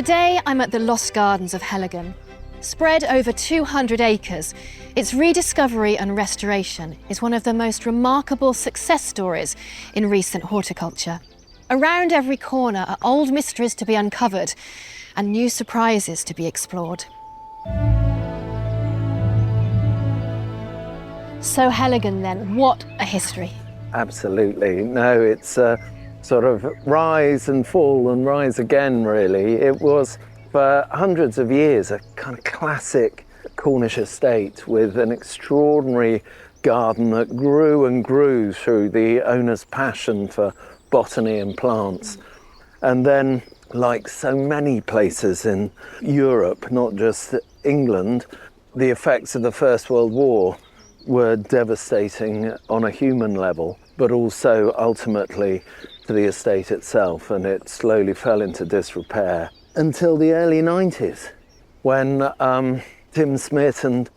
Today I'm at the Lost Gardens of Heligan. Spread over 200 acres, its rediscovery and restoration is one of the most remarkable success stories in recent horticulture. Around every corner are old mysteries to be uncovered and new surprises to be explored. So Heligan then, what a history. Absolutely. No, it's a sort of rise and fall and rise again, really. It was for hundreds of years a kind of classic Cornish estate with an extraordinary garden that grew and grew through the owner's passion for botany and plants. And then, like so many places in Europe, not just England, the effects of the First World War were devastating on a human level, but also ultimately to the estate itself, and it slowly fell into disrepair until the early 90s, when Tim Smith and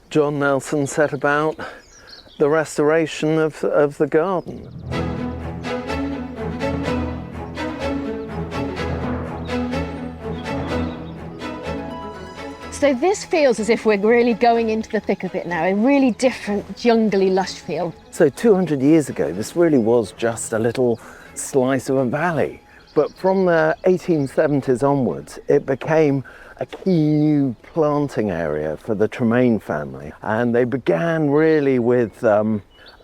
John Nelson set about the restoration of the garden. So this feels as if we're really going into the thick of it now, a really different, jungly, lush feel. So 200 years ago, this really was just a little slice of a valley. But from the 1870s onwards, it became a key new planting area for the Tremaine family. And they began really with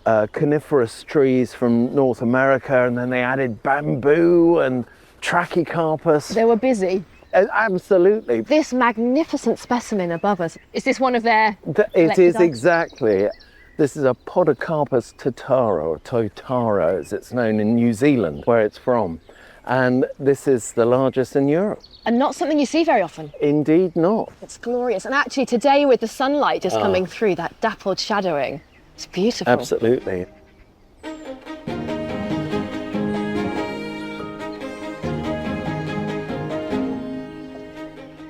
coniferous trees from North America, and then they added bamboo and trachycarpus. They were busy. Absolutely. This magnificent specimen above us, is this one of their It is exactly. This is a Podocarpus totara, or totara as it's known in New Zealand, where it's from. And this is the largest in Europe. And not something you see very often. Indeed not. It's glorious. And actually today with the sunlight just coming through, that dappled shadowing, it's beautiful. Absolutely.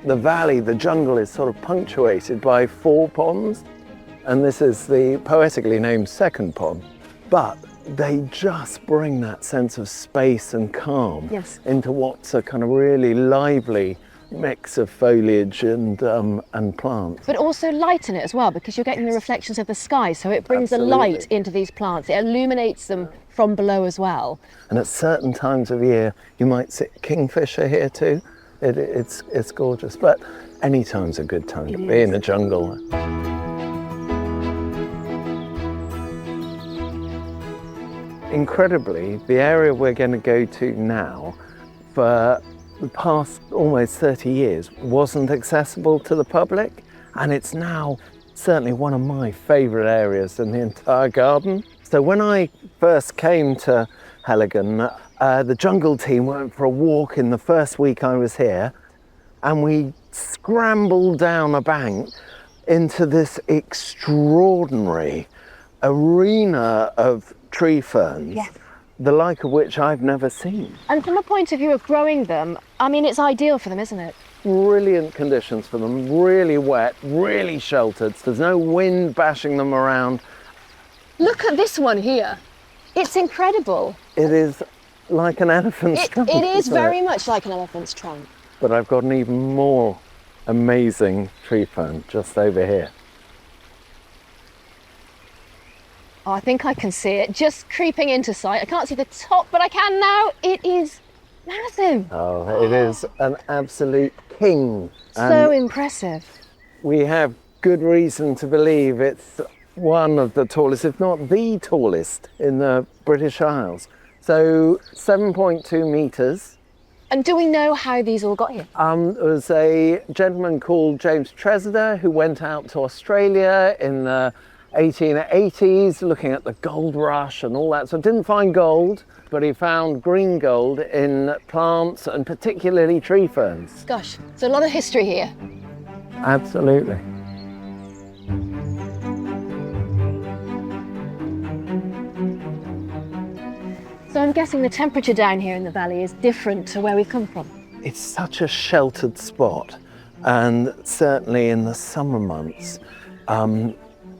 The valley, the jungle, is sort of punctuated by 4 ponds, and this is the poetically named second pond. But they just bring that sense of space and calm into what's a kind of really lively mix of foliage and plants. But also light in it as well, because you're getting the reflections of the sky, so it brings the light into these plants. It illuminates them from below as well. And at certain times of year, you might see kingfisher here too. It's gorgeous, but any time's a good time to be in the jungle. Incredibly, the area we're going to go to now, for the past almost 30 years, wasn't accessible to the public, and it's now certainly one of my favourite areas in the entire garden. So when I first came to Heligan, the jungle team went for a walk in the first week I was here, and we scrambled down a bank into this extraordinary arena of tree ferns, the like of which I've never seen. And from a point of view of growing them, I mean, it's ideal for them, isn't it? Brilliant conditions for them, really wet, really sheltered. There's no wind bashing them around. Look at this one here. It's incredible. It is like an elephant's trunk. It is very much like an elephant's trunk. But I've got an even more amazing tree fern just over here. Oh, I think I can see it just creeping into sight. I can't see the top, but I can now. It is massive. Oh, it is an absolute king. So impressive. We have good reason to believe it's one of the tallest, if not the tallest, in the British Isles. So 7.2 metres. And do we know how these all got here? There was a gentleman called James Tresidder who went out to Australia in the 1880s looking at the gold rush and all that. So didn't find gold, but he found green gold in plants and particularly tree ferns. Gosh, there's a lot of history here. Absolutely. So I'm guessing the temperature down here in the valley is different to where we've come from. It's such a sheltered spot, and certainly in the summer months,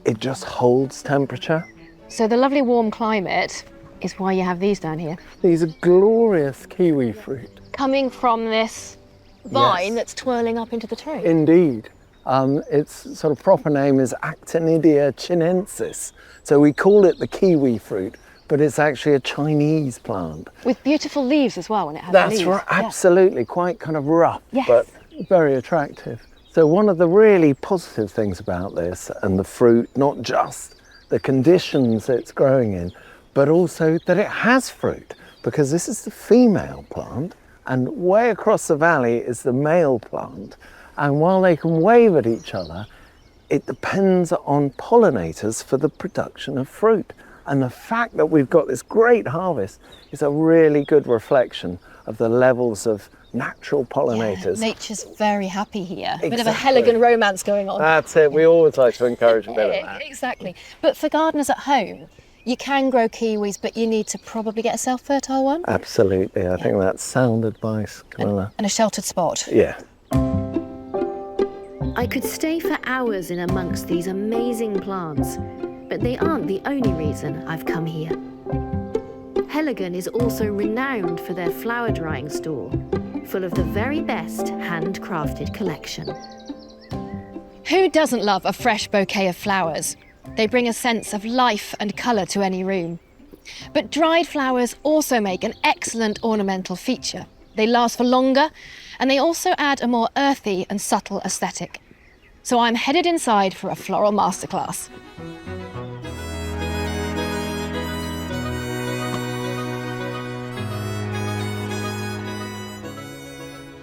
it just holds temperature. So the lovely warm climate is why you have these down here. These are glorious kiwi fruit. Coming from this vine that's twirling up into the tree. Indeed. Its sort of proper name is Actinidia chinensis. So we call it the kiwi fruit, but it's actually a Chinese plant. With beautiful leaves as well when it has That's leaves. right, absolutely, quite kind of rough, Yes. but very attractive. So one of the really positive things about this and the fruit, not just the conditions it's growing in, but also that it has fruit, because this is the female plant and way across the valley is the male plant. And while they can wave at each other, it depends on pollinators for the production of fruit. And the fact that we've got this great harvest is a really good reflection of the levels of natural pollinators. Yeah, nature's very happy here. Exactly. A bit of a Heligan romance going on. That's it. We always like to encourage a bit of that. Exactly. But for gardeners at home, you can grow kiwis, but you need to probably get a self-fertile one. Absolutely. I think that's sound advice, Camilla. And a sheltered spot. Yeah. I could stay for hours in amongst these amazing plants, but they aren't the only reason I've come here. Heligan is also renowned for their flower drying store, full of the very best handcrafted collection. Who doesn't love a fresh bouquet of flowers? They bring a sense of life and colour to any room. But dried flowers also make an excellent ornamental feature. They last for longer, and they also add a more earthy and subtle aesthetic. So I'm headed inside for a floral masterclass.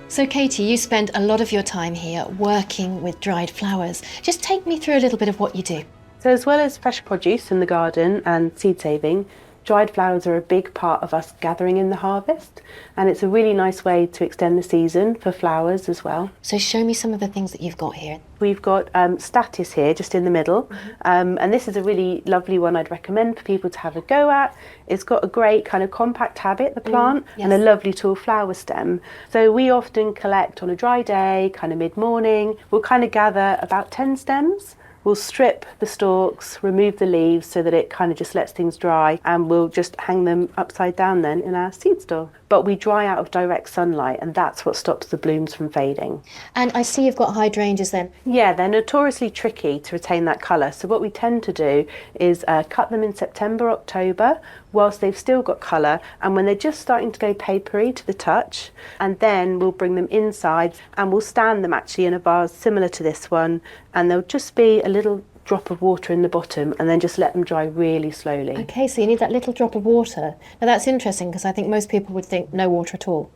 So Katie, you spend a lot of your time here working with dried flowers. Just take me through a little bit of what you do. So as well as fresh produce in the garden and seed saving, dried flowers are a big part of us gathering in the harvest, and it's a really nice way to extend the season for flowers as well. So show me some of the things that you've got here. We've got statice here just in the middle, and this is a really lovely one I'd recommend for people to have a go at. It's got a great kind of compact habit, the plant, and a lovely tall flower stem. So we often collect on a dry day, kind of mid-morning. We'll kind of gather about 10 stems. We'll strip the stalks, remove the leaves so that it kind of just lets things dry, and we'll just hang them upside down then in our seed store. But we dry out of direct sunlight, and that's what stops the blooms from fading. And I see you've got hydrangeas then. Yeah, they're notoriously tricky to retain that colour. So what we tend to do is cut them in September, October, whilst they've still got colour, and when they're just starting to go papery to the touch, and then we'll bring them inside and we'll stand them actually in a vase similar to this one, and there'll just be a little drop of water in the bottom, and then just let them dry really slowly. Okay, so you need that little drop of water. Now that's interesting because I think most people would think no water at all.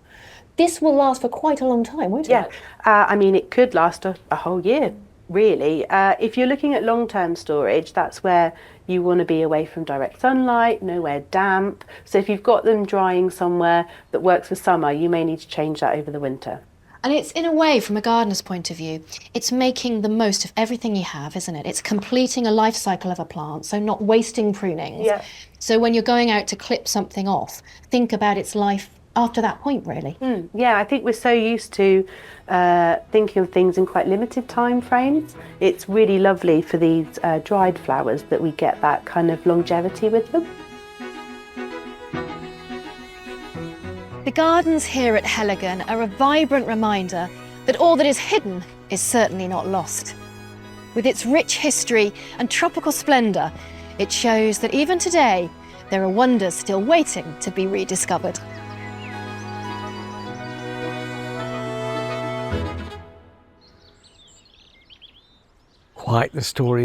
This will last for quite a long time, won't it? Yeah, I mean it could last a whole year, really. If you're looking at long-term storage, that's where you want to be away from direct sunlight, nowhere damp. So if you've got them drying somewhere that works for summer, you may need to change that over the winter. And it's, in a way, from a gardener's point of view, it's making the most of everything you have, isn't it? It's completing a life cycle of a plant, so not wasting prunings. Yeah. So when you're going out to clip something off, think about its life after that point, really. Yeah, I think we're so used to thinking of things in quite limited time frames. It's really lovely for these dried flowers that we get that kind of longevity with them. The gardens here at Heligan are a vibrant reminder that all that is hidden is certainly not lost. With its rich history and tropical splendour, it shows that even today, there are wonders still waiting to be rediscovered. Quite the story